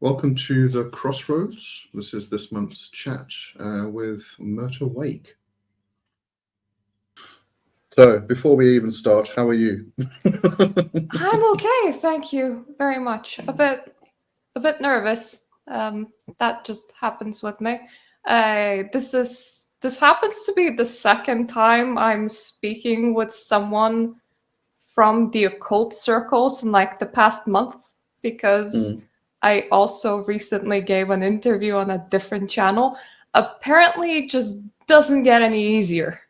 Welcome to the Crossroads. This is this month's chat with Mirta Wake. So, before we even start, how are you? I'm okay, thank you very much. A bit nervous. That just happens with me. This happens to be the second time I'm speaking with someone from the occult circles in like the past month, because I also recently gave an interview on a different channel. Apparently, it just doesn't get any easier.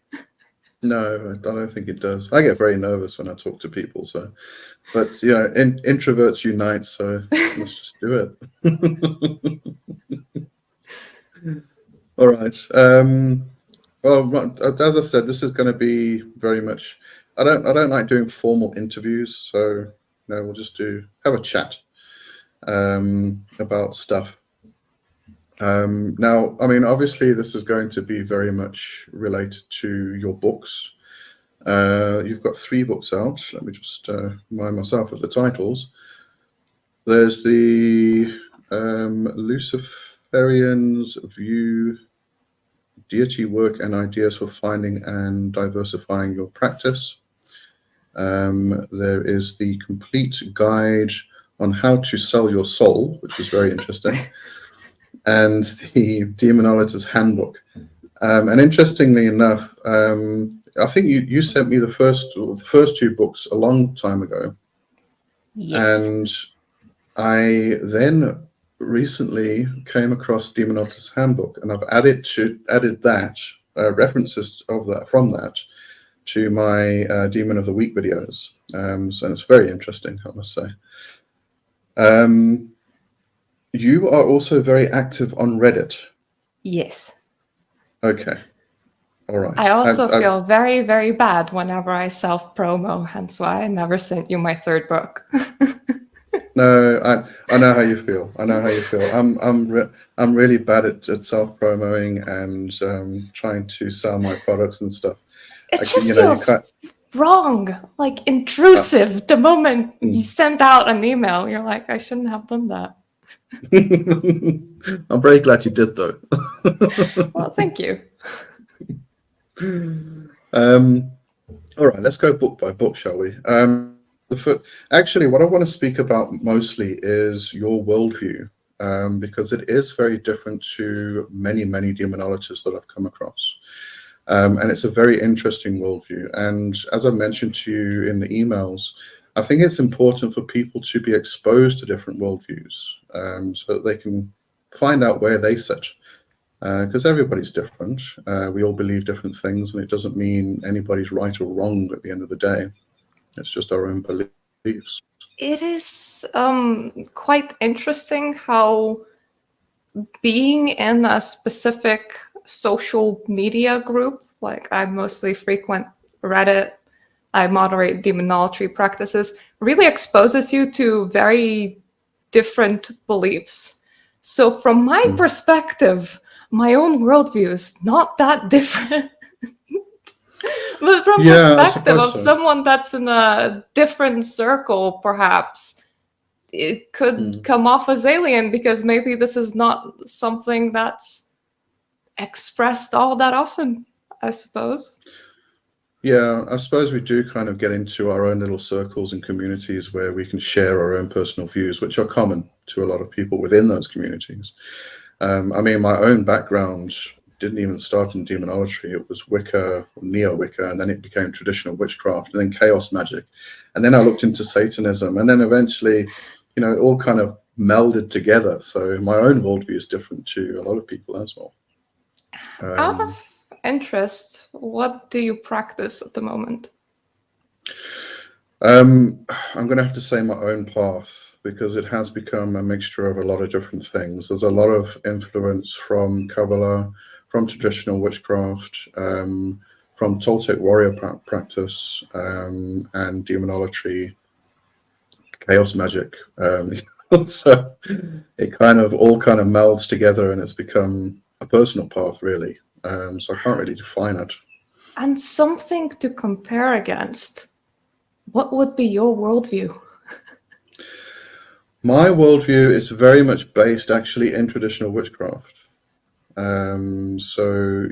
No, I don't think it does. I get very nervous when I talk to people. But introverts unite. So let's just do it. All right. Well, as I said, this is going to be very much. I don't like doing formal interviews, so we'll just have a chat about stuff. Now, I mean, obviously, this is going to be very much related to your books. You've got 3 books out. Let me just remind myself of the titles. There's the Luciferian's View, Deity Work and Ideas for Finding and Diversifying Your Practice. There is the Complete Guide on How to Sell Your Soul, which is very interesting. And the Demonologist's Handbook. And interestingly enough, I think you sent me the first 2 books a long time ago. Yes. And I then recently came across Demonologist's Handbook, and I've added that references of that from that to my Demon of the Week videos. So it's very interesting, I must say. You are also very active on Reddit. Yes. Okay. All right. I also feel very, very bad whenever I self-promo, hence why I never sent you my 3rd book. No, I know how you feel. I know how you feel. I'm really bad at self-promoting and trying to sell my products and stuff. It just feels wrong, like intrusive. The moment you send out an email, you're like, I shouldn't have done that. I'm very glad you did, though. Well, thank you. All right, let's go book by book, shall we? Actually, what I want to speak about mostly is your worldview, because it is very different to many, many demonologists that I've come across. And it's a very interesting worldview. And as I mentioned to you in the emails, I think it's important for people to be exposed to different worldviews so that they can find out where they sit. Because everybody's different. We all believe different things, and it doesn't mean anybody's right or wrong at the end of the day. It's just our own beliefs. It is quite interesting how being in a specific social media group, like I mostly frequent Reddit, I moderate demonology practices, really exposes you to very different beliefs. So from my perspective, my own worldview is not that different. But from perspective of someone that's in a different circle, perhaps, it could come off as alien because maybe this is not something that's expressed all that often, I suppose. Yeah, I suppose we do kind of get into our own little circles and communities where we can share our own personal views, which are common to a lot of people within those communities. I mean, my own background didn't even start in demonology. It was Wicca, neo-Wicca, and then it became traditional witchcraft, and then chaos magic. And then I looked into Satanism, and then eventually, it all kind of melded together. So my own worldview is different to a lot of people as well. Out of interest, what do you practice at the moment? I'm going to have to say my own path, because it has become a mixture of a lot of different things. There's a lot of influence from Kabbalah, from traditional witchcraft, from Toltec warrior practice, and demonology, chaos magic. So it all kind of melds together, and it's become a personal path, really. So I can't really define it. And something to compare against. What would be your worldview? My worldview is very much based actually in traditional witchcraft. So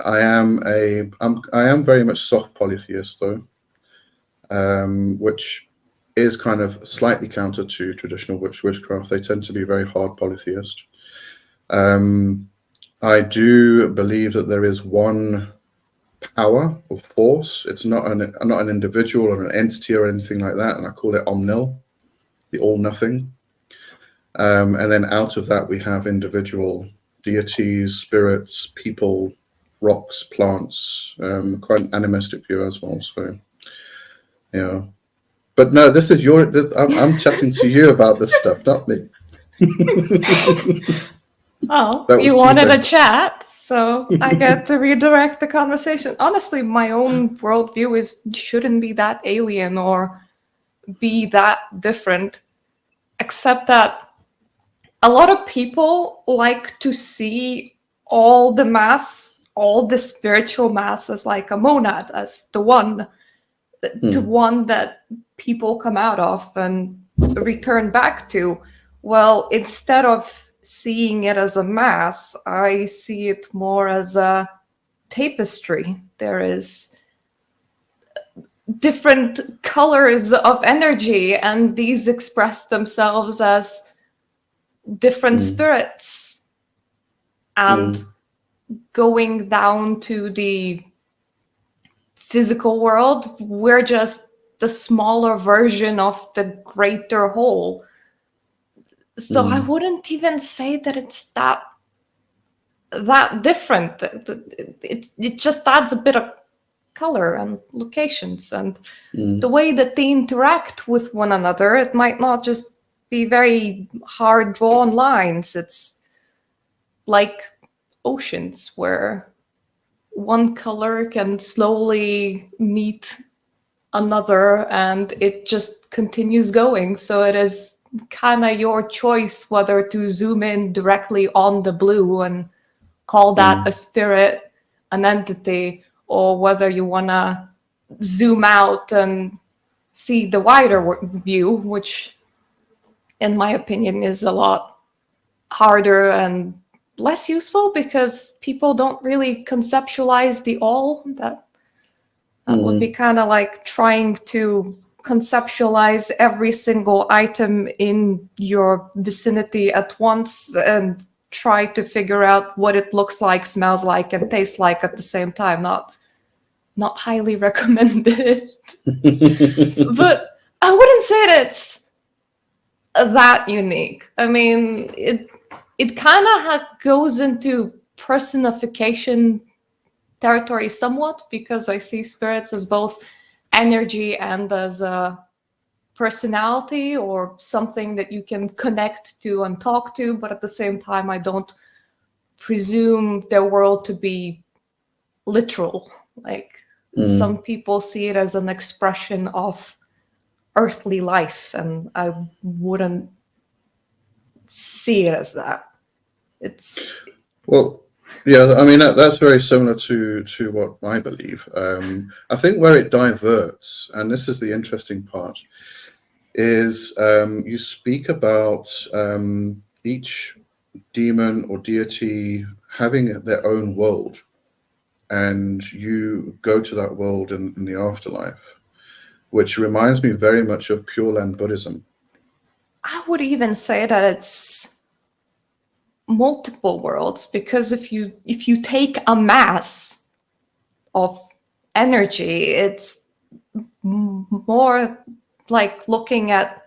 I am very much soft polytheist though, which is kind of slightly counter to traditional witchcraft. They tend to be very hard polytheist. I do believe that there is one power or force. It's not an individual or an entity or anything like that, and I call it Omnil, the all nothing. And then out of that we have individual deities, spirits, people, rocks, plants, quite an animistic view as well. So yeah, but no, this is I'm chatting to you about this stuff, not me. Oh, That was you wanted a cheating. chat, so I get to redirect the conversation. Honestly, my own worldview shouldn't be that alien or be that different, except that a lot of people like to see all the spiritual mass as like a monad, as the one that people come out of and return back to. Well, instead of seeing it as a mass, I see it more as a tapestry. There is different colors of energy, and these express themselves as different spirits. And going down to the physical world, we're just the smaller version of the greater whole. So I wouldn't even say that it's that different. It just adds a bit of color and locations and the way that they interact with one another. It might not just be very hard drawn lines. It's like oceans where one color can slowly meet another and it just continues going. So it is kind of your choice whether to zoom in directly on the blue and call that a spirit, an entity, or whether you want to zoom out and see the wider view, which in my opinion is a lot harder and less useful because people don't really conceptualize the all. That would be kind of like trying to conceptualize every single item in your vicinity at once and try to figure out what it looks like, smells like, and tastes like at the same time. Not highly recommended. But I wouldn't say that it's that unique. I mean, it kind of goes into personification territory somewhat, because I see spirits as both energy and as a personality or something that you can connect to and talk to, but at the same time I don't presume their world to be literal. Like some people see it as an expression of earthly life, and I wouldn't see it as that. It's Well, yeah, I mean that's very similar to what I believe. I think where it diverts, and this is the interesting part, is you speak about each demon or deity having their own world, and you go to that world in the afterlife, which reminds me very much of Pure Land Buddhism. I would even say that it's multiple worlds, because if you take a mass of energy, it's more like looking at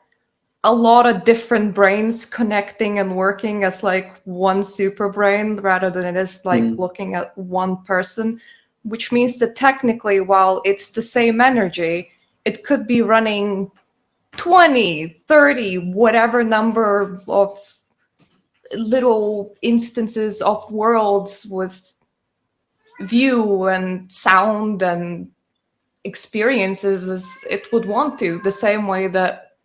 a lot of different brains connecting and working as like one super brain, rather than it is like looking at one person, which means that technically, while it's the same energy, it could be running 20, 30, whatever number of little instances of worlds with view and sound and experiences as it would want to, the same way that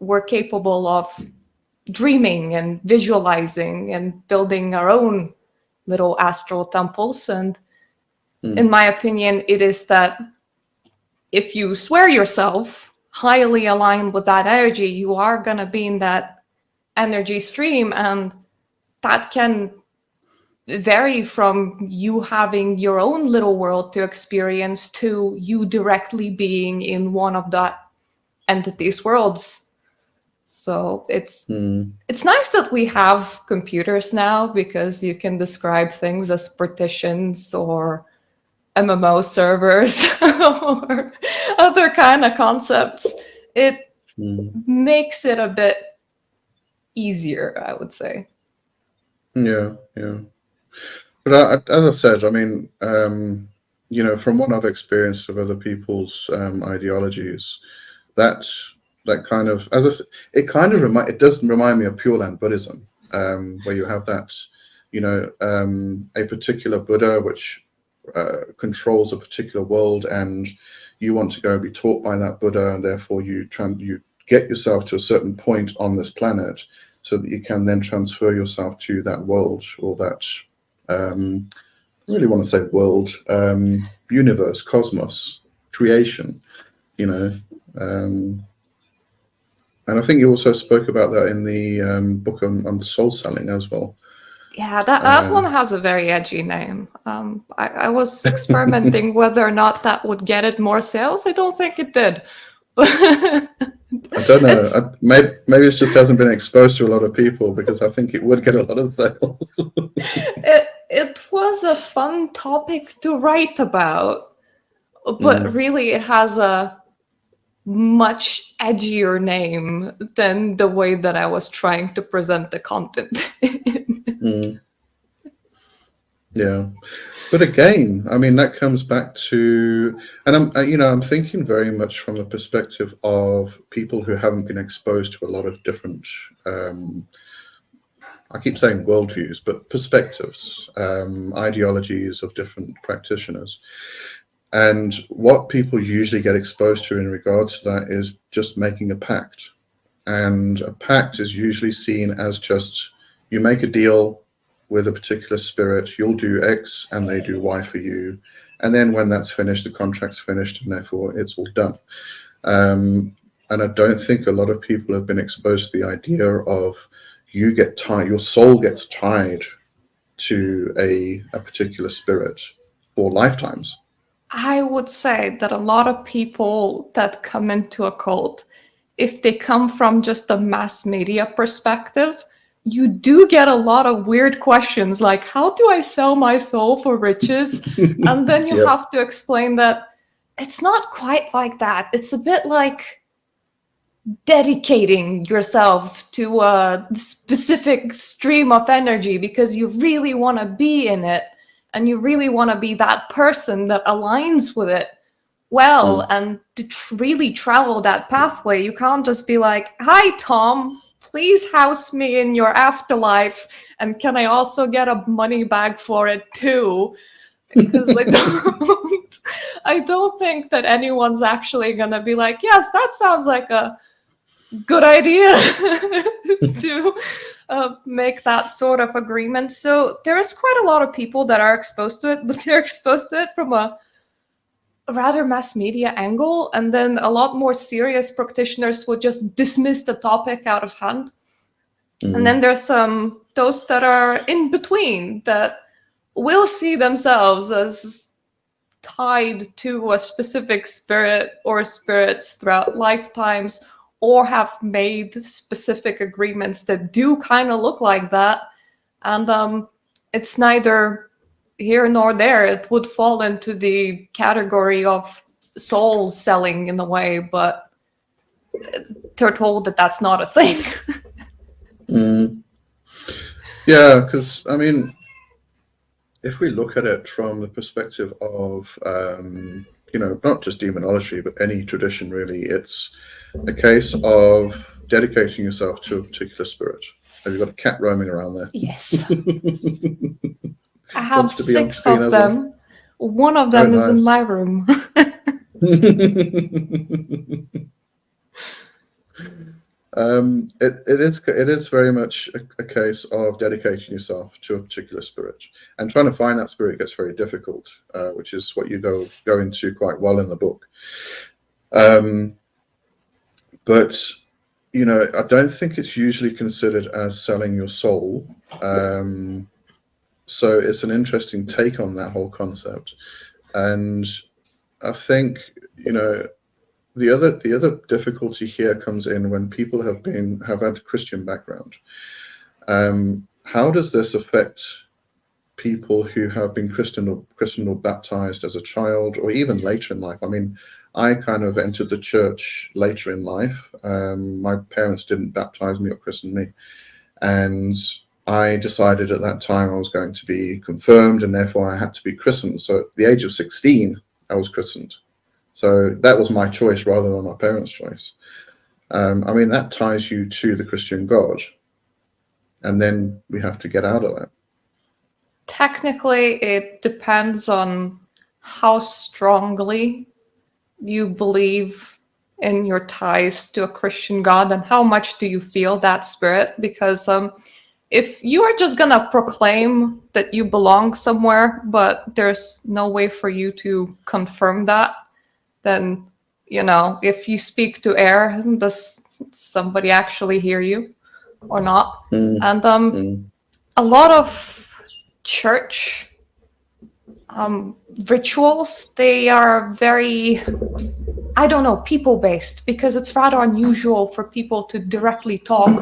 we're capable of dreaming and visualizing and building our own little astral temples. And in my opinion, it is that if you swear yourself highly aligned with that energy, you are going to be in that energy stream, and that can vary from you having your own little world to experience to you directly being in one of that entity's worlds. So it's nice that we have computers now, because you can describe things as partitions or MMO servers or other kind of concepts. It makes it a bit easier, I would say. Yeah, yeah. But as I said, I mean, from what I've experienced of other people's ideologies, that kind of, it does remind me of Pure Land Buddhism, where you have that, a particular Buddha which controls a particular world, and you want to go and be taught by that Buddha, and therefore you get yourself to a certain point on this planet, so that you can then transfer yourself to that world, or that I really want to say world, universe, cosmos, creation, and I think you also spoke about that in the book on soul selling as well. Yeah, that one has a very edgy name. I was experimenting whether or not that would get it more sales. I don't think it did. I don't know. Maybe it just hasn't been exposed to a lot of people, because I think it would get a lot of sales. It was a fun topic to write about, but really it has a much edgier name than the way that I was trying to present the content. Yeah, but again, I mean, that comes back to, and I'm thinking very much from the perspective of people who haven't been exposed to a lot of different, I keep saying worldviews, but perspectives, ideologies of different practitioners. And what people usually get exposed to in regard to that is just making a pact. And a pact is usually seen as just, you make a deal with a particular spirit, you'll do X and they do Y for you. And then when that's finished, the contract's finished, and therefore it's all done. And I don't think a lot of people have been exposed to the idea of you get tied, your soul gets tied to a particular spirit for lifetimes. I would say that a lot of people that come into a cult, if they come from just a mass media perspective, you do get a lot of weird questions like, how do I sell my soul for riches? And then you have to explain that it's not quite like that. It's a bit like dedicating yourself to a specific stream of energy because you really want to be in it, and you really want to be that person that aligns with it well. And to really travel that pathway, you can't just be like, hi, Tom, please house me in your afterlife, and can I also get a money bag for it too? Because I don't think that anyone's actually gonna be like, yes, that sounds like a good idea to make that sort of agreement. So there is quite a lot of people that are exposed to it, but they're exposed to it from a rather mass media angle, and then a lot more serious practitioners would just dismiss the topic out of hand. And then there's those that are in between that will see themselves as tied to a specific spirit or spirits throughout lifetimes, or have made specific agreements that do kind of look like that. And it's neither here nor there. It would fall into the category of soul selling in a way, but they're told that that's not a thing. Yeah, because I mean, if we look at it from the perspective of, not just demonology, but any tradition really, it's a case of dedicating yourself to a particular spirit. Have you got a cat roaming around there? Yes. I have 6 of them. One of them is in my room. It is very much a case of dedicating yourself to a particular spirit, and trying to find that spirit gets very difficult, which is what you go into quite well in the book. But I don't think it's usually considered as selling your soul. So it's an interesting take on that whole concept. And I think, the other difficulty here comes in when people have had Christian background. How does this affect people who have been Christian or baptized as a child, or even later in life? I mean, I kind of entered the church later in life. My parents didn't baptize me or christen me, and I decided at that time I was going to be confirmed, and therefore I had to be christened. So at the age of 16, I was christened. So that was my choice rather than my parents' choice. I mean, that ties you to the Christian God, and then we have to get out of that. Technically, it depends on how strongly you believe in your ties to a Christian God and how much do you feel that spirit. Because if you are just gonna proclaim that you belong somewhere, but there's no way for you to confirm that, then, if you speak to air, does somebody actually hear you or not? And a lot of church rituals, they are very, I don't know, people-based, because it's rather unusual for people to directly talk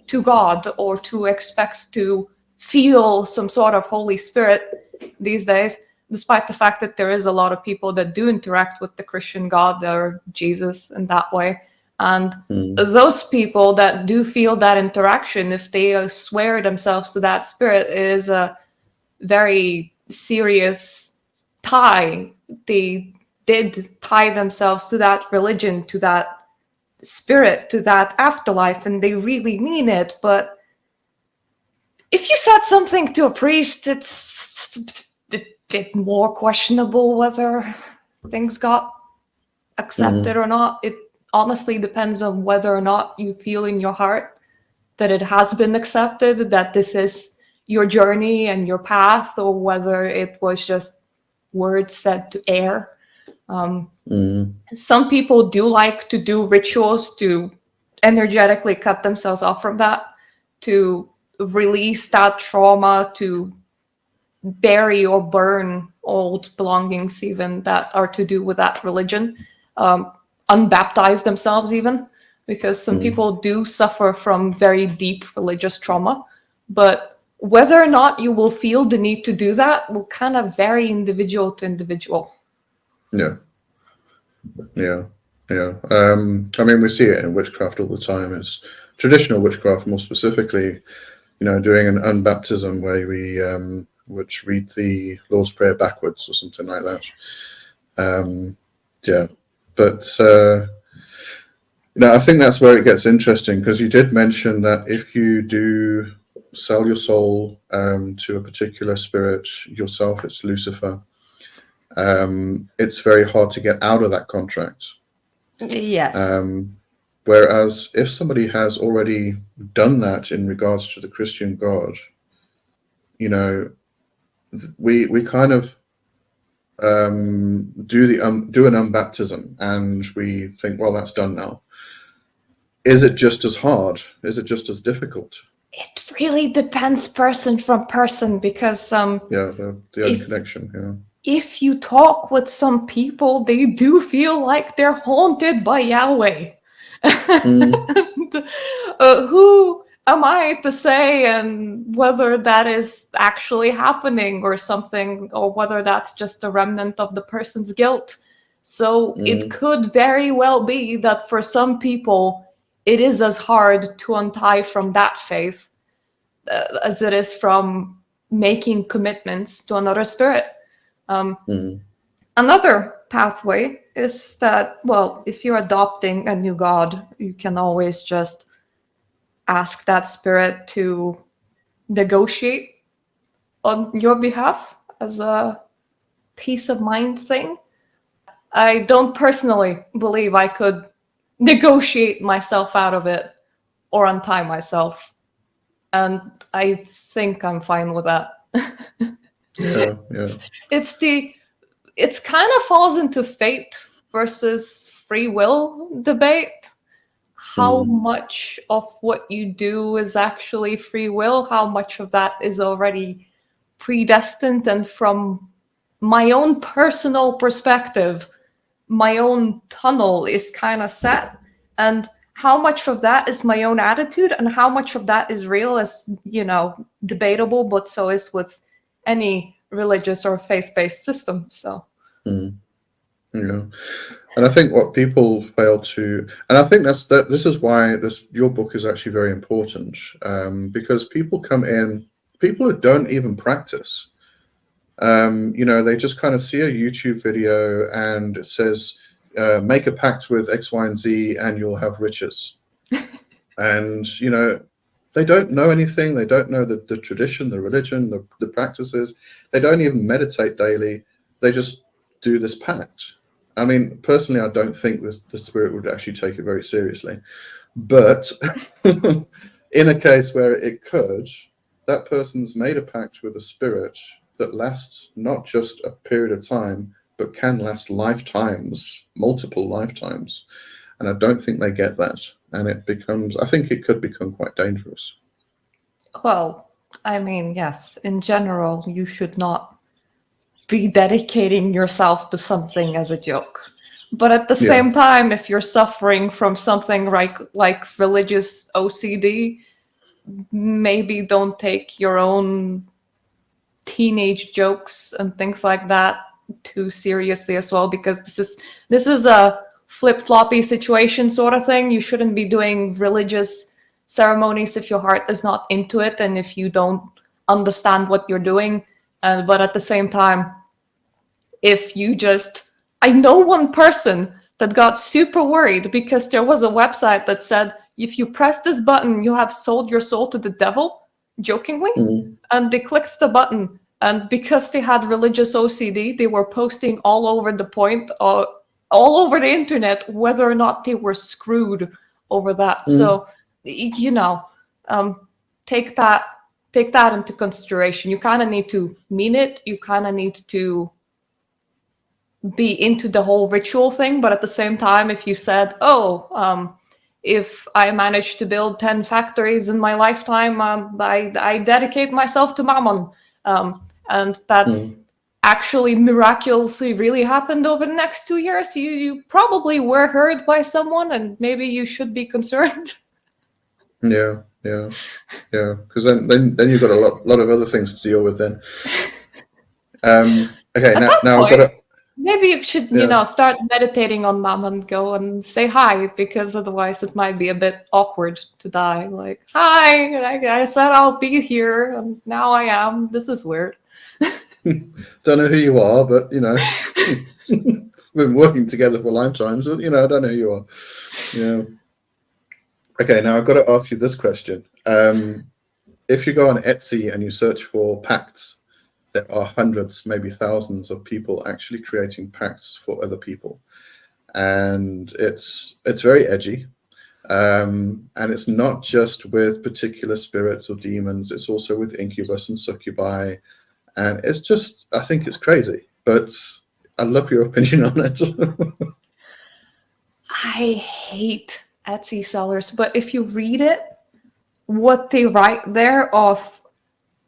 to God or to expect to feel some sort of Holy Spirit these days, despite the fact that there is a lot of people that do interact with the Christian God or Jesus in that way. And those people that do feel that interaction, if they swear themselves to that spirit, is a very serious tie. They did tie themselves to that religion, to that spirit, to that afterlife, and they really mean it. But if you said something to a priest, it's a bit more questionable whether things got accepted or not. It honestly depends on whether or not you feel in your heart that it has been accepted, that this is your journey and your path, or whether it was just words said to air. Some people do like to do rituals to energetically cut themselves off from that, to release that trauma, to bury or burn old belongings even that are to do with that religion, unbaptize themselves even, because some people do suffer from very deep religious trauma. But whether or not you will feel the need to do that will kind of vary individual to individual. Yeah. I mean, we see it in witchcraft all the time. It's traditional witchcraft, more specifically, doing an unbaptism where we would read the Lord's Prayer backwards or something like that. But I think that's where it gets interesting, because you did mention that if you do sell your soul to a particular spirit yourself, it's Lucifer, it's very hard to get out of that contract. Yes. Whereas if somebody has already done that in regards to the Christian God, we kind of do an unbaptism, and we think, well, that's done now. Is it just as hard? Is it just as difficult? It really depends person from person, because the connection. If you talk with some people, they do feel like they're haunted by Yahweh. Who am I to say and whether that is actually happening or something, or whether that's just a remnant of the person's guilt? So it could very well be that for some people, it is as hard to untie from that faith as it is from making commitments to another spirit. Another pathway is that, well, if you're adopting a new god, you can always just ask that spirit to negotiate on your behalf as a peace of mind thing. I don't personally believe I could negotiate myself out of it or untie myself, and I think I'm fine with that. It's kind of falls into fate versus free will debate, how much of what you do is actually free will, how much of that is already predestined, and from my own personal perspective, my own tunnel is kind of set, and how much of that is my own attitude and how much of that is real is, debatable, but so is with any religious or faith-based system. So Yeah. And I think what people fail to, and I think this is why your book is actually very important, because people come in, people who don't even practice, they just kind of see a YouTube video and it says, make a pact with X, Y, and Z and you'll have riches. And, they don't know anything. They don't know the tradition, the religion, the practices. They don't even meditate daily. They just do this pact. I mean, personally, I don't think the spirit would actually take it very seriously. But in a case where it could, that person's made a pact with a spirit that lasts not just a period of time, but can last lifetimes, multiple lifetimes. And I don't think they get that. And I think it could become quite dangerous. well, I mean, yes, in general, you should not be dedicating yourself to something as a joke. But at the same time, if you're suffering from something like religious OCD, maybe don't take your own teenage jokes and things like that too seriously as well, because this is a flip-floppy situation sort of thing. You shouldn't be doing religious ceremonies if your heart is not into it and if you don't understand what you're doing. But at the same time, if you I know one person that got super worried because there was a website that said, if you press this button, you have sold your soul to the devil, jokingly. And they clicked the button. And because they had religious OCD, they were posting all over all over the internet, whether or not they were screwed over that. So, take that into consideration. You kind of need to mean it. You kind of need to be into the whole ritual thing. But at the same time, if you said, if I manage to build 10 factories in my lifetime, I dedicate myself to Mammon. And that actually miraculously really happened over the next 2 years, you probably were heard by someone, and maybe you should be concerned. Yeah. Because then you've got a lot of other things to deal with then. Okay, now I've got to. Maybe you should, start meditating on Mammon, go and say hi, because otherwise it might be a bit awkward to die. Like, hi, I said I'll be here, and now I am. This is weird. Don't know who you are, but we've been working together for lifetimes, but I don't know who you are. Yeah. Okay, now I've got to ask you this question. If you go on Etsy and you search for pacts, there are hundreds, maybe thousands of people actually creating pacts for other people. And it's very edgy. And it's not just with particular spirits or demons, it's also with incubus and succubi. And it's just, I think it's crazy, but I'd love your opinion on it. I hate Etsy sellers, but if you read it, what they write there of,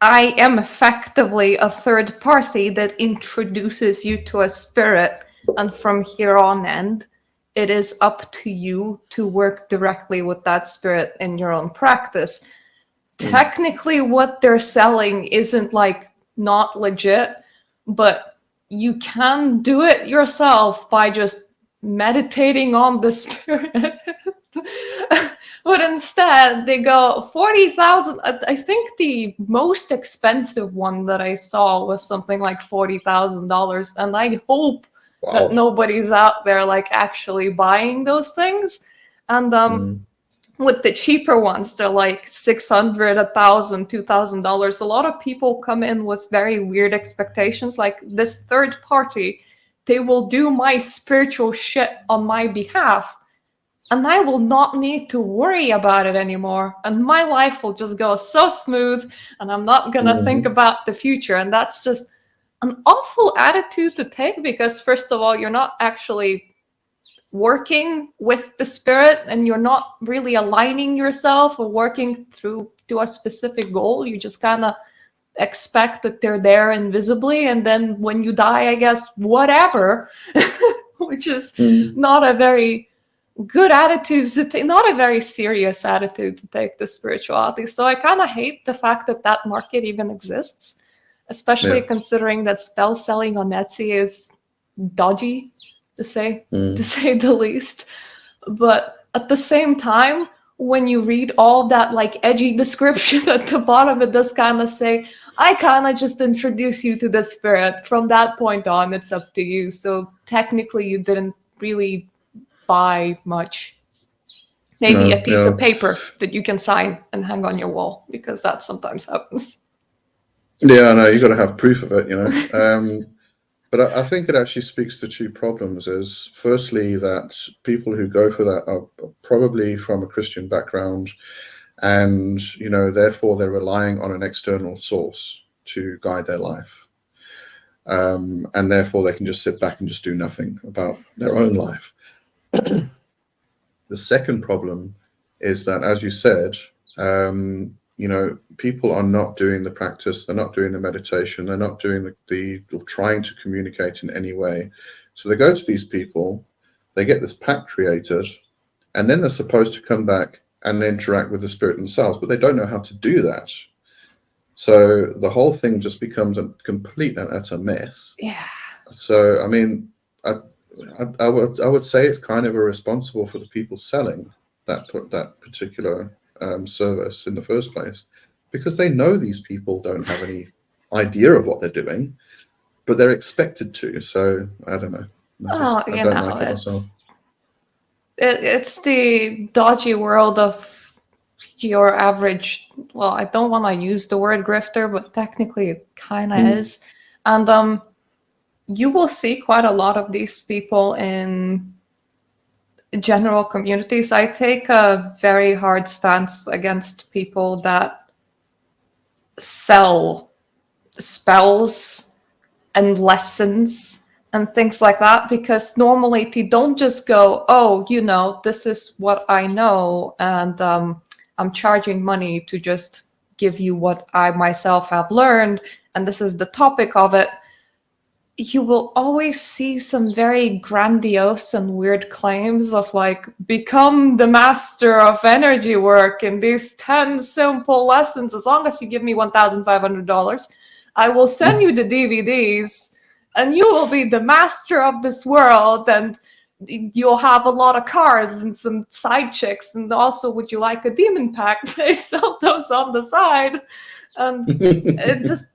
I am effectively a third party that introduces you to a spirit, and from here on end, it is up to you to work directly with that spirit in your own practice. Technically, what they're selling isn't not legit, but you can do it yourself by just meditating on the spirit. But instead, they go 40,000. I think the most expensive one that I saw was something like $40,000. And I hope that nobody's out there actually buying those things. And with the cheaper ones, they're like $600, $1,000, $2,000. A lot of people come in with very weird expectations. Like, this third party, they will do my spiritual shit on my behalf, and I will not need to worry about it anymore. And my life will just go so smooth, and I'm not going to think about the future. And that's just an awful attitude to take, because first of all, you're not actually working with the spirit and you're not really aligning yourself or working through to a specific goal. You just kind of expect that they're there invisibly, and then when you die, I guess whatever, which is not a very good attitude to take, not a very serious attitude to take the spirituality. So I kind of hate the fact that that market even exists, especially considering that spell selling on Etsy is dodgy, to say the least. But at the same time, when you read all that like edgy description at the bottom, it does kind of say, I kind of just introduce you to the spirit. From that point on, it's up to you. So technically, you didn't really buy much. Maybe a piece of paper that you can sign and hang on your wall, because that sometimes happens. Yeah, no, you got to have proof of it, you know. But I think it actually speaks to two problems. Is firstly that people who go for that are probably from a Christian background, and you know, therefore they're relying on an external source to guide their life, and therefore they can just sit back and just do nothing about their own life. The second problem is that, as you said, you know, people are not doing the practice, they're not doing the meditation, they're not doing the trying to communicate in any way. So they go to these people, they get this pact created, and then they're supposed to come back and interact with the spirit themselves, but they don't know how to do that. So the whole thing just becomes a complete and utter mess. Yeah. So, I mean, I would say it's kind of irresponsible for the people selling that particular service in the first place, because they know these people don't have any idea of what they're doing, but they're expected to. So I don't know. I don't like it myself. It's the dodgy world of your average. Well, I don't want to use the word grifter, but technically it kind of is. And you will see quite a lot of these people in general communities. I take a very hard stance against people that sell spells and lessons and things like that, because normally they don't just go, oh, you know, this is what I know, and I'm charging money to just give you what I myself have learned, and this is the topic of it. You will always see some very grandiose and weird claims of like, become the master of energy work in these 10 simple lessons. As long as you give me $1,500, I will send you the DVDs and you will be the master of this world, and you'll have a lot of cars and some side chicks. And also, would you like a demon pact? They sell those on the side. And it just,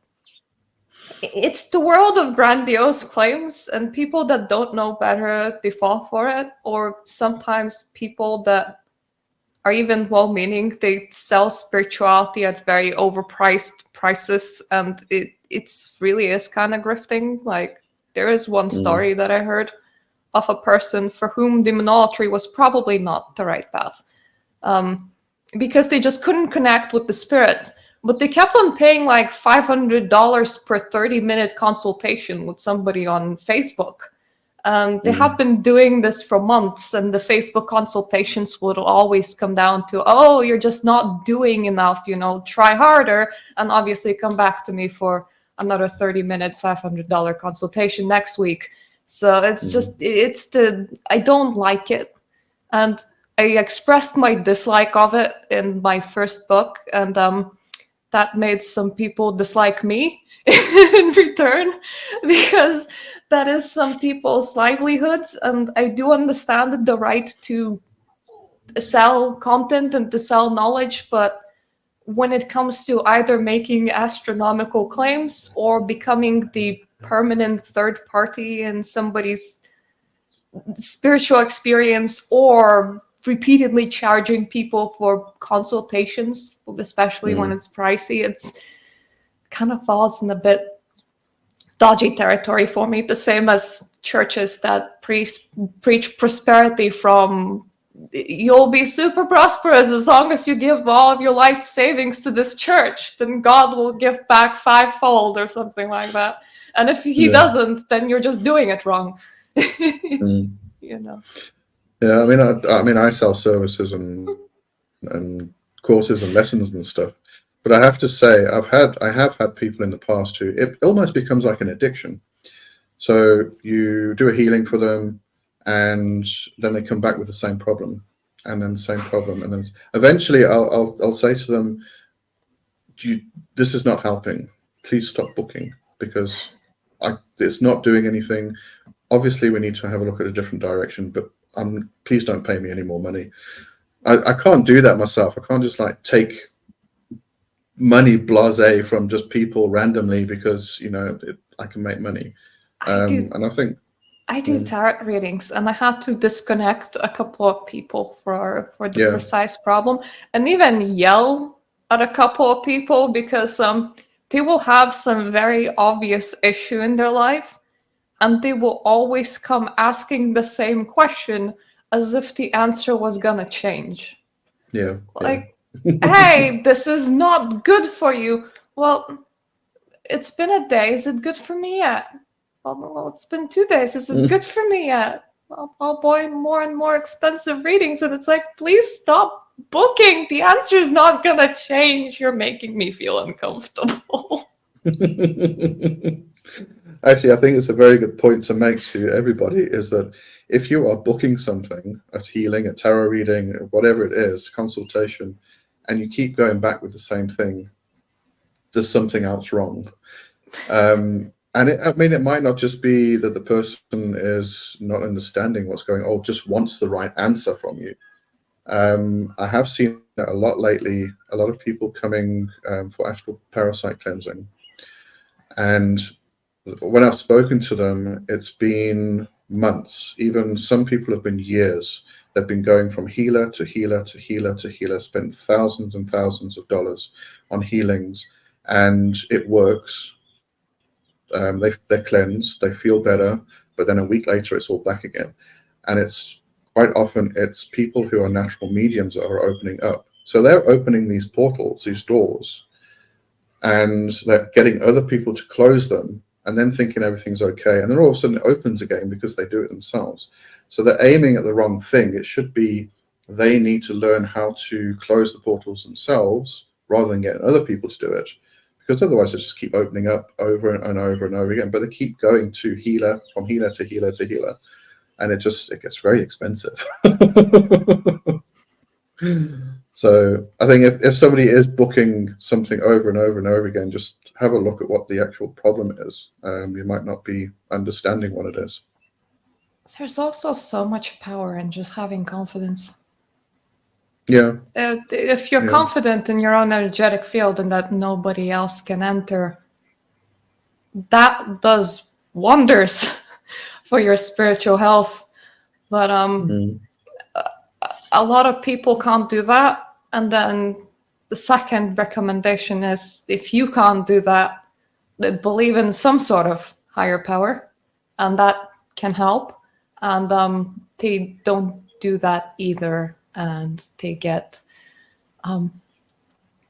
it's the world of grandiose claims, and people that don't know better, they fall for it. Or sometimes people that are even well-meaning, they sell spirituality at very overpriced prices, and it's really is kind of grifting. Like, there is one story that I heard of a person for whom demonolatry was probably not the right path, because they just couldn't connect with the spirits. But they kept on paying like $500 per 30-minute consultation with somebody on Facebook. They have been doing this for months, and the Facebook consultations would always come down to, oh, you're just not doing enough, you know, try harder, and obviously come back to me for another 30-minute, $500 consultation next week. So it's just, I don't like it. And I expressed my dislike of it in my first book, and that made some people dislike me in return, because that is some people's livelihoods. And I do understand the right to sell content and to sell knowledge, but when it comes to either making astronomical claims or becoming the permanent third party in somebody's spiritual experience, or repeatedly charging people for consultations, especially when it's pricey, it's kind of falls in a bit dodgy territory for me. The same as churches that preach prosperity from, you'll be super prosperous as long as you give all of your life savings to this church, then God will give back fivefold or something like that. And if he doesn't, then you're just doing it wrong. You know. Yeah, I sell services and courses and lessons and stuff. But I have to say, I have had people in the past who it almost becomes like an addiction. So you do a healing for them, and then they come back with the same problem, and then the same problem, and then eventually I'll say to them, "This is not helping. Please stop booking because it's not doing anything. Obviously, we need to have a look at a different direction, but please don't pay me any more money." I can't do that myself. I can't just like take money blasé from just people randomly because I can make money. I do And I think I do tarot readings, and I had to disconnect a couple of people for the yeah, precise problem, and even yell at a couple of people because they will have some very obvious issue in their life, and they will always come asking the same question as if the answer was gonna change. yeah, Like, hey, this is not good for you. Well, it's been a day. Is it good for me yet? Well, it's been 2 days. Is it good for me yet? I'll buy more and more expensive readings. And it's like, please stop booking. The answer's not going to change. You're making me feel uncomfortable. Actually, I think it's a very good point to make to everybody is that if you are booking something, a healing, a tarot reading, whatever it is, consultation, and you keep going back with the same thing, there's something else wrong. And it might not just be that the person is not understanding what's going on, or just wants the right answer from you. I have seen it a lot lately, a lot of people coming for astral parasite cleansing. And when I've spoken to them, it's been months. Even some people have been years. They've been going from healer to healer to healer to healer, spent thousands and thousands of dollars on healings, and it works. They're cleansed, they feel better, but then a week later it's all back again. And it's quite often it's people who are natural mediums that are opening up. So they're opening these portals, these doors, and they're getting other people to close them and then thinking everything's okay. And then all of a sudden it opens again because they do it themselves. So they're aiming at the wrong thing. It should be they need to learn how to close the portals themselves rather than getting other people to do it. Because otherwise they just keep opening up over and over and over again. But they keep going to healer, from healer to healer to healer. And it gets very expensive. So I think if somebody is booking something over and over and over again, just have a look at what the actual problem is. You might not be understanding what it is. There's also so much power in just having confidence. Yeah. If you're confident in your own energetic field and that nobody else can enter, that does wonders for your spiritual health. But a lot of people can't do that. And then the second recommendation is if you can't do that, believe in some sort of higher power, and that can help. And they don't do that either. And they get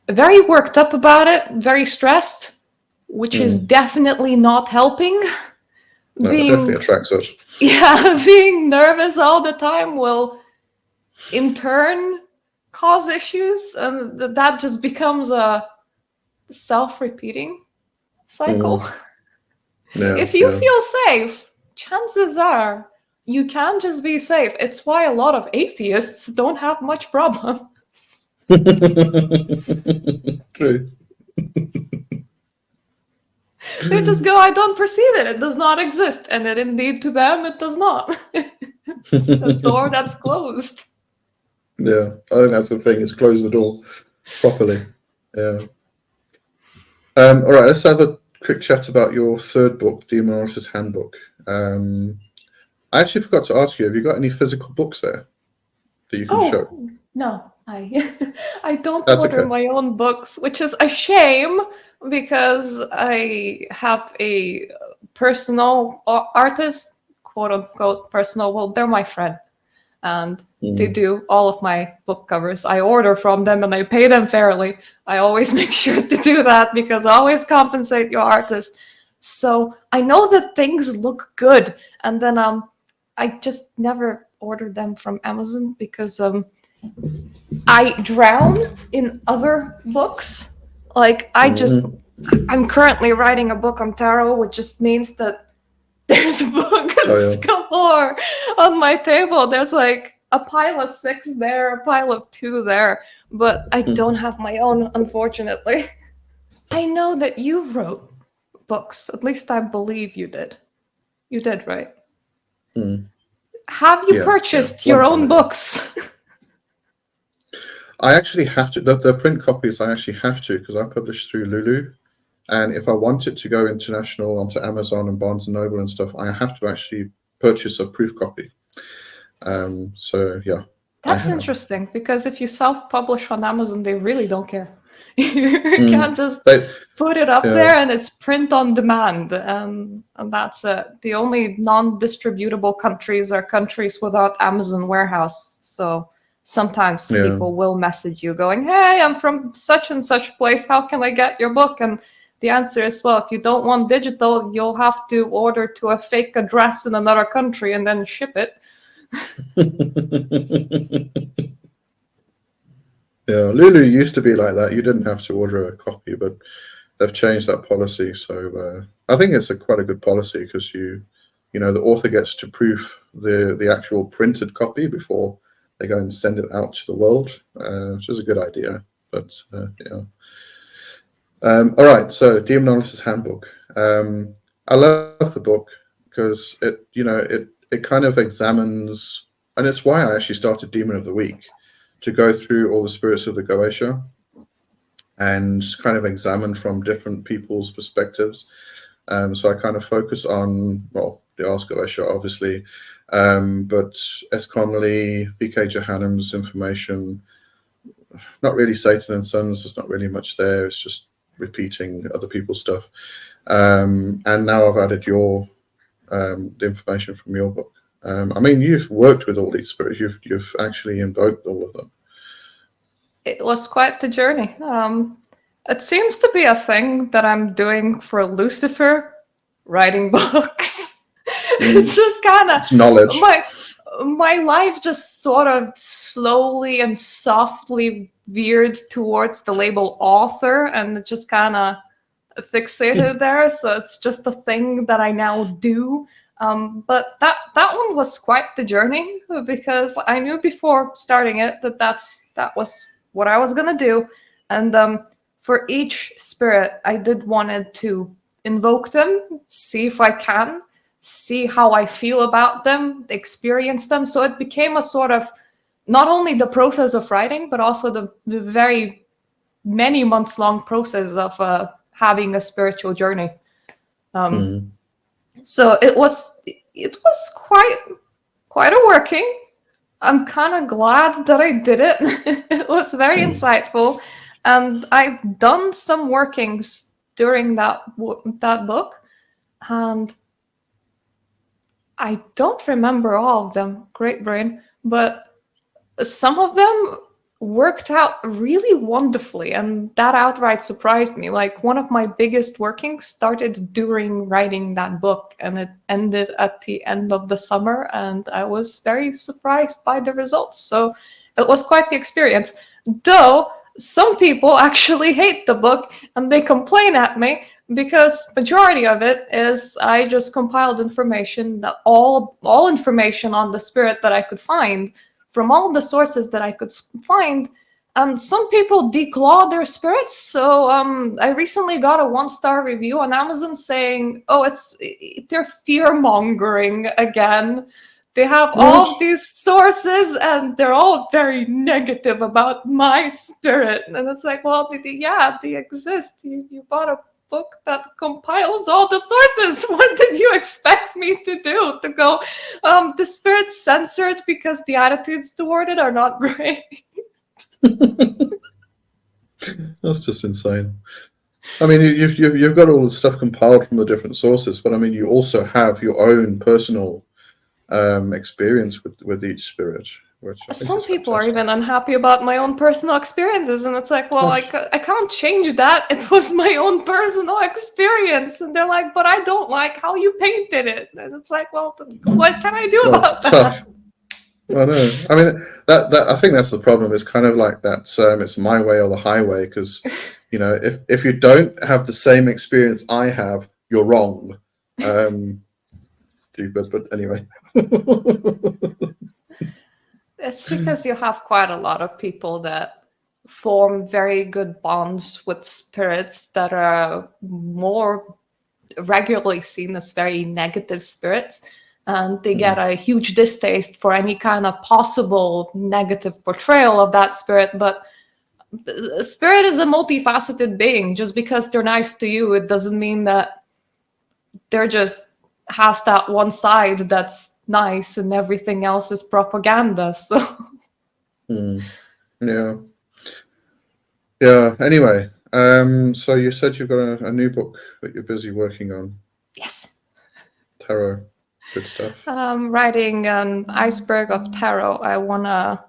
very worked up about it, very stressed, which is definitely not helping. No, it definitely attracts it. Yeah, being nervous all the time will in turn cause issues, and that just becomes a self-repeating cycle. Yeah, if you feel safe, chances are you can just be safe. It's why a lot of atheists don't have much problems. True. They just go, I don't perceive it. It does not exist. And then indeed to them, it does not. It's a door that's closed. Yeah, I think that's the thing, is close the door properly. Yeah. All right, let's have a quick chat about your third book, Demon Artist's Handbook. I actually forgot to ask you, have you got any physical books there that you can show? No, I don't That's order okay. my own books, which is a shame because I have a personal artist, quote unquote personal. Well, they're my friend, and they do all of my book covers. I order from them and I pay them fairly. I always make sure to do that because I always compensate your artist. So I know that things look good, and then I just never order them from Amazon because I drown in other books. Like I'm currently writing a book on tarot, which just means that there's books Oh, yeah. galore on my table. There's like a pile of 6 there, a pile of 2 there, but I don't have my own, unfortunately. I know that you wrote books. At least I believe you did. You did, right? Have you Yeah, purchased yeah. your One own time. books? I actually have to. The print copies I actually have to because I publish through Lulu, and if I want it to go international onto Amazon and Barnes and Noble and stuff, I have to actually purchase a proof copy. So yeah. That's interesting because if you self-publish on Amazon, they really don't care. You can't just put it up there and it's print on demand, and that's it. The only non-distributable countries are countries without Amazon warehouse. So sometimes people will message you going, "Hey, I'm from such and such place. How can I get your book?" And the answer is, well, if you don't want digital, you'll have to order to a fake address in another country and then ship it. Yeah, Lulu used to be like that. You didn't have to order a copy, but they've changed that policy. So I think it's quite a good policy because you know, the author gets to proof the actual printed copy before they go and send it out to the world, which is a good idea. But yeah. All right, so Demonologist's Handbook. I love the book because it kind of examines, and it's why I actually started Demon of the Week, to go through all the spirits of the Goetia and kind of examine from different people's perspectives. So I kind of focus on, well, the Ars Goetia, obviously, but S. Connolly, B.K. Johannem's information, not really Satan and Sons, there's not really much there. It's just repeating other people's stuff. And now I've added the information from your book. I mean, you've worked with all these spirits. You've actually invoked all of them. It was quite the journey. It seems to be a thing that I'm doing for Lucifer, writing books. It's just kind of knowledge. My life just sort of slowly and softly veered towards the label author, and it just kind of fixated there. So it's just a thing that I now do. But that one was quite the journey because I knew before starting it that was what I was gonna do. And for each spirit, I did wanted to invoke them, see if I can, see how I feel about them, experience them. So it became a sort of not only the process of writing, but also the very many months long process of having a spiritual journey. So it was quite a working. I'm kind of glad that I did it. It was very insightful, and I've done some workings during that book, and I don't remember all of them. Great brain, but some of them worked out really wonderfully, and that outright surprised me. Like, one of my biggest workings started during writing that book, and it ended at the end of the summer, and I was very surprised by the results. So it was quite the experience. Though some people actually hate the book and they complain at me because majority of it is I just compiled information, that all information on the spirit that I could find from all the sources that I could find, and some people declaw their spirits. So I recently got a 1-star review on Amazon saying, "Oh, they're fear mongering again. They have all these sources and they're all very negative about my spirit." And it's like, well, yeah, they exist. You bought a book that compiles all the sources. What did you expect me to do? To go, the spirit's censored because the attitudes toward it are not great. That's just insane. I mean, you've got all the stuff compiled from the different sources, but I mean, you also have your own personal experience with each spirit. Some people are even unhappy about my own personal experiences, and it's like, well, I can't change that. It was my own personal experience, and they're like, but I don't like how you painted it. And it's like, well, what can I do about that? I know. I mean, that I think that's the problem. It's kind of like that. It's my way or the highway. Because, if you don't have the same experience I have, you're wrong. Stupid, but anyway. It's because you have quite a lot of people that form very good bonds with spirits that are more regularly seen as very negative spirits. And they get a huge distaste for any kind of possible negative portrayal of that spirit. But the spirit is a multifaceted being. Just because they're nice to you, it doesn't mean that they're just has that one side that's nice and everything else is propaganda. So Yeah. Yeah. Anyway, so you said you've got a new book that you're busy working on. yes. Tarot. Good stuff. Writing an iceberg of tarot. I want to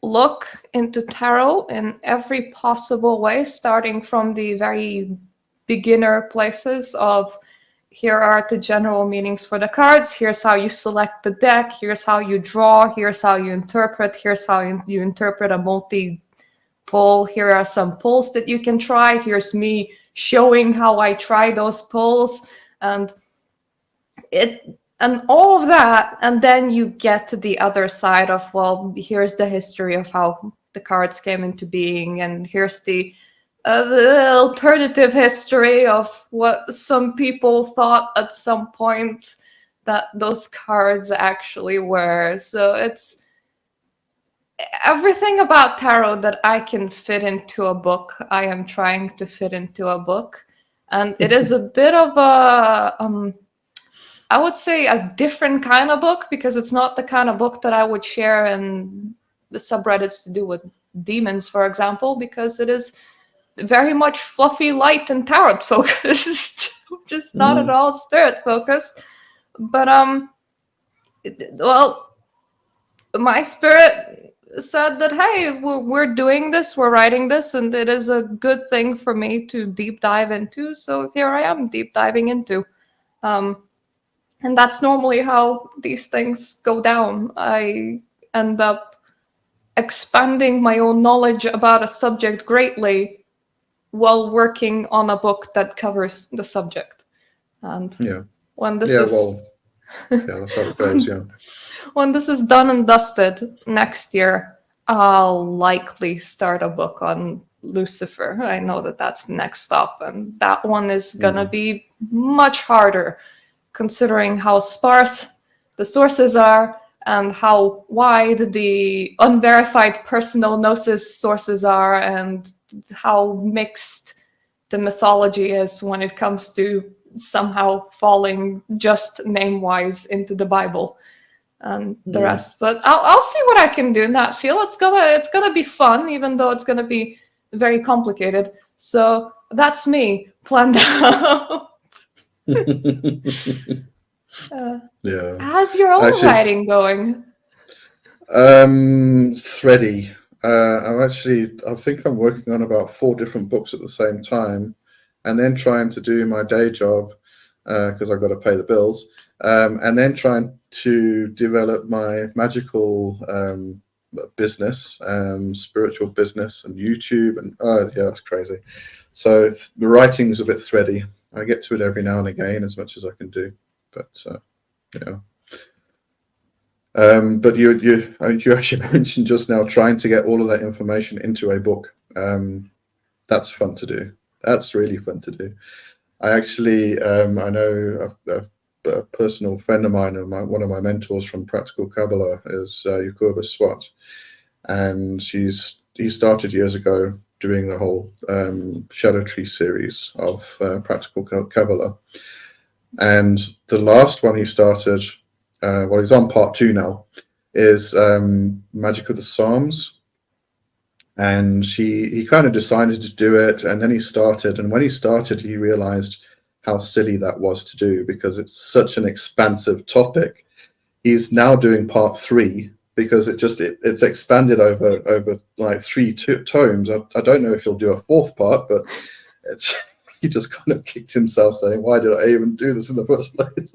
look into tarot in every possible way, starting from the very beginner places of here are the general meanings for the cards, here's how you select the deck, here's how you draw, here's how you interpret, here's how you interpret a multi-pull, here are some pulls that you can try, here's me showing how I try those pulls, and all of that, and then you get to the other side of, well, here's the history of how the cards came into being, and here's the alternative history of what some people thought at some point that those cards actually were. So it's everything about tarot that I can fit into a book, I am trying to fit into a book. And it is a bit of a I would say a different kind of book, because it's not the kind of book that I would share in the subreddits to do with demons, for example, because it is very much fluffy, light, and tarot focused, just not at all spirit focused. But well, my spirit said that, hey, we're doing this, we're writing this, and it is a good thing for me to deep dive into. So here I am deep diving into. And that's normally how these things go down. I end up expanding my own knowledge about a subject greatly while working on a book that covers the subject. And when this that's how it goes. Yeah. When this is done and dusted next year, I'll likely start a book on Lucifer. I know that that's the next stop, and that one is gonna be much harder, considering how sparse the sources are and how wide the unverified personal gnosis sources are, and how mixed the mythology is when it comes to somehow falling just name-wise into the Bible and the rest. But I'll see what I can do in that field. It's gonna be fun, even though it's gonna be very complicated. So that's me planned out. How's your own writing going? Thready. I think I'm working on about 4 different books at the same time, and then trying to do my day job because I've got to pay the bills, and then trying to develop my magical business, spiritual business, and YouTube, and it's crazy. So the writing is a bit thready. I get to it every now and again, as much as I can do, but but you actually mentioned just now trying to get all of that information into a book. That's fun to do. That's really fun to do. I actually I know a personal friend of mine, and one of my mentors from Practical Kabbalah is Yakuba Swat, and he started years ago doing the whole Shadow Tree series of Practical Kabbalah, and the last one he started, he's on part 2 now, is Magic of the Psalms, and he kind of decided to do it, and then he started, and when he started he realized how silly that was to do, because it's such an expansive topic. He's now doing part 3 because it's expanded over like 3 tomes. I don't know if he'll do a 4th part, but he just kind of kicked himself saying, why did I even do this in the first place?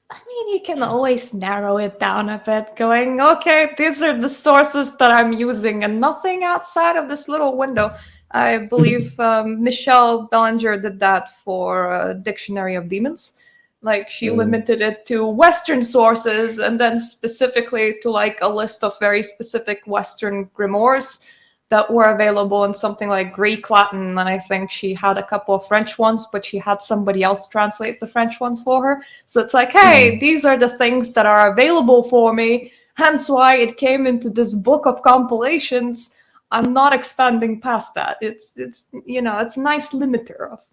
I mean, you can always narrow it down a bit, going, okay, these are the sources that I'm using and nothing outside of this little window. I believe Michelle Bellinger did that for Dictionary of Demons. Like, she limited it to Western sources and then specifically to like a list of very specific Western grimoires that were available in something like Greek, Latin, and I think she had a couple of French ones, but she had somebody else translate the French ones for her. So it's like, hey, these are the things that are available for me, hence why it came into this book of compilations. I'm not expanding past that. It's it's a nice limiter of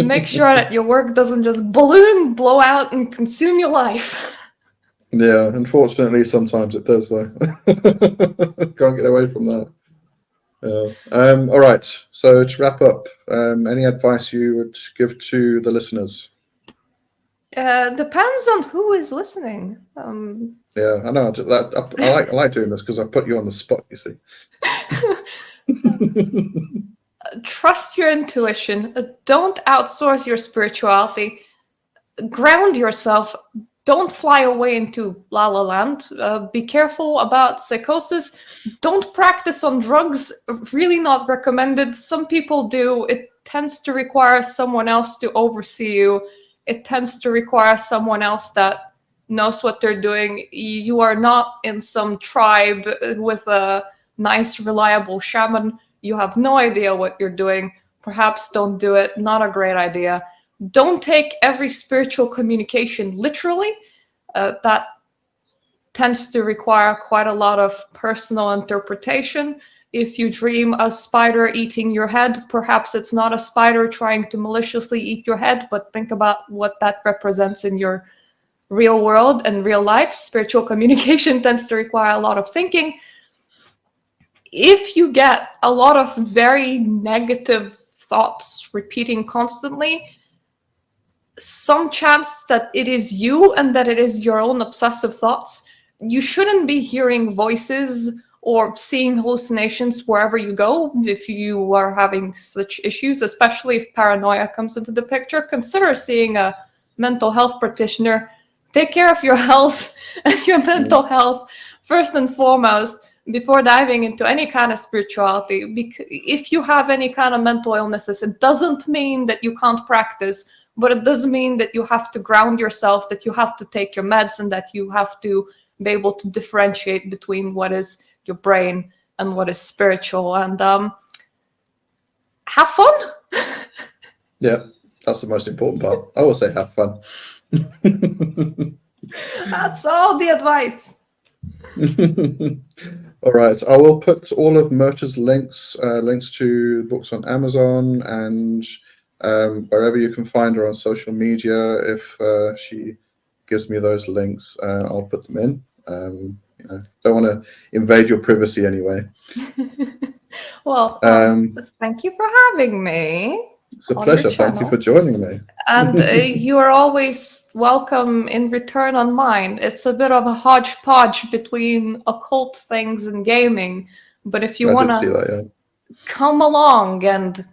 make sure that your work doesn't just balloon, blow out, and consume your life. Yeah, unfortunately, sometimes it does, though. Can't get away from that. All right. So to wrap up, any advice you would give to the listeners? Depends on who is listening. Yeah, I know. I like doing this because I put you on the spot. You see. Trust your intuition. Don't outsource your spirituality. Ground yourself. Don't fly away into La La Land. Be careful about psychosis. Don't practice on drugs. Really not recommended. Some people do. It tends to require someone else to oversee you. It tends to require someone else that knows what they're doing. You are not in some tribe with a nice, reliable shaman. You have no idea what you're doing. Perhaps don't do it. Not a great idea. Don't take every spiritual communication literally. That tends to require quite a lot of personal interpretation. If you dream a spider eating your head, perhaps it's not a spider trying to maliciously eat your head, but think about what that represents in your real world and real life. Spiritual communication tends to require a lot of thinking. If you get a lot of very negative thoughts repeating constantly, some chance that it is you and that it is your own obsessive thoughts. You shouldn't be hearing voices or seeing hallucinations wherever you go. If you are having such issues, especially if paranoia comes into the picture, consider seeing a mental health practitioner. Take care of your health and your mental health first and foremost before diving into any kind of spirituality. Because if you have any kind of mental illnesses, it doesn't mean that you can't practice, but it does mean that you have to ground yourself, that you have to take your meds, and that you have to be able to differentiate between what is your brain and what is spiritual. And have fun. Yeah, that's the most important part. I will say have fun. That's all the advice. All right, I will put all of Mirta's links to books on Amazon and wherever you can find her on social media. If she gives me those links, I'll put them in. Don't want to invade your privacy anyway. Well, thank you for having me. It's a pleasure. Thank you for joining me. And you are always welcome in return on mine. It's a bit of a hodgepodge between occult things and gaming. But if you want to come along and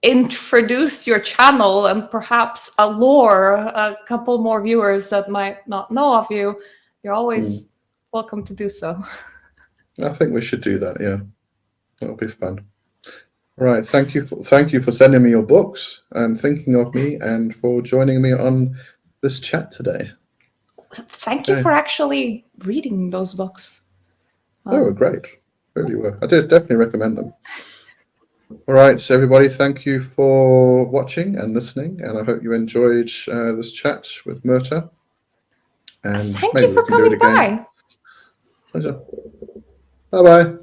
introduce your channel and perhaps allure a couple more viewers that might not know of you, you're always welcome to do so. I think we should do that. Yeah, that'll be fun. Right, thank you for sending me your books and thinking of me and for joining me on this chat today. Thank you for actually reading those books. They were great, really were. I did definitely recommend them. All right, so everybody, thank you for watching and listening, and I hope you enjoyed this chat with Mirta. And thank you for coming by. Pleasure. Bye-bye.